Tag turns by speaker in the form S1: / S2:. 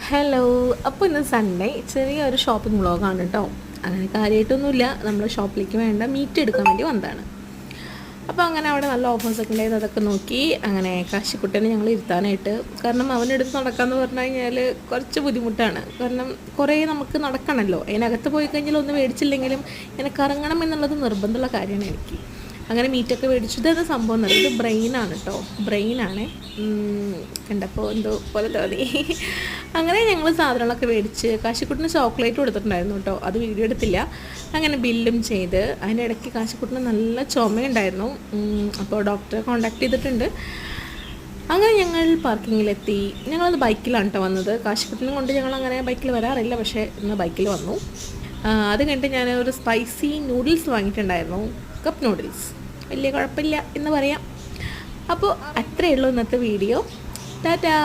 S1: Hello. അപ്പോൾ ഇന്ന് Sunday ചെറിയൊരു ഷോപ്പിംഗ് വ്ളോഗാണ് കേട്ടോ. അങ്ങനെ കാര്യമായിട്ടൊന്നുമില്ല, നമ്മൾ ഷോപ്പിലേക്ക് വേണ്ട മീറ്റ് എടുക്കാൻ വേണ്ടി വന്നതാണ്. അപ്പോൾ അങ്ങനെ അവിടെ നല്ല ഓഫേഴ്സൊക്കെ ഉണ്ടായത്, അതൊക്കെ നോക്കി അങ്ങനെ കാശിക്കുട്ടനെ ഞങ്ങൾ ഇരുത്താനായിട്ട്. കാരണം അവനെടുത്ത് നടക്കാമെന്ന് പറഞ്ഞു കഴിഞ്ഞാൽ കുറച്ച് ബുദ്ധിമുട്ടാണ്. കാരണം കുറേ നമുക്ക് നടക്കണമല്ലോ. അതിനകത്ത് പോയി കഴിഞ്ഞാൽ ഒന്ന് മേടിച്ചില്ലെങ്കിലും ഇങ്ങനെ കറങ്ങണം എന്നുള്ളത് നിർബന്ധമുള്ള കാര്യമാണ് എനിക്ക്. അങ്ങനെ മീറ്റൊക്കെ മേടിച്ചു. ഇതെന്താ സംഭവം എന്നറിയാം, ഇത് ബ്രെയിനാണ് കേട്ടോ. ബ്രെയിനാണ്. കണ്ടപ്പോൾ എന്തോ പോലെ തോന്നി. അങ്ങനെ ഞങ്ങൾ സാധനങ്ങളൊക്കെ മേടിച്ച് കാശിക്കുട്ടിന് ചോക്ലേറ്റ് കൊടുത്തിട്ടുണ്ടായിരുന്നു കേട്ടോ. അത് വീഡിയോ എടുത്തില്ല. അങ്ങനെ ബില്ലും ചെയ്ത് അതിൻ്റെ ഇടയ്ക്ക് കാശിക്കുട്ടിന് നല്ല ചുമയുണ്ടായിരുന്നു. അപ്പോൾ ഡോക്ടറെ കോൺടാക്ട് ചെയ്തിട്ടുണ്ട്. അങ്ങനെ ഞങ്ങൾ പാർക്കിങ്ങിലെത്തി. ഞങ്ങളത് ബൈക്കിലാണ് കേട്ടോ വന്നത്. കാശിക്കുട്ടിനെ കൊണ്ട് ഞങ്ങൾ അങ്ങനെ ബൈക്കിൽ വരാറില്ല, പക്ഷേ ഇന്ന് ബൈക്കിൽ വന്നു. അത് കഴിഞ്ഞിട്ട് ഞാൻ ഒരു സ്പൈസി നൂഡിൽസ് വാങ്ങിയിട്ടുണ്ടായിരുന്നു, കപ്പ് നൂഡിൽസ്. വലിയ കുഴപ്പമില്ല എന്ന് പറയാം. അപ്പോൾ അത്രയേ ഉള്ളൂ ഇന്നത്തെ വീഡിയോ. ടാറ്റാ.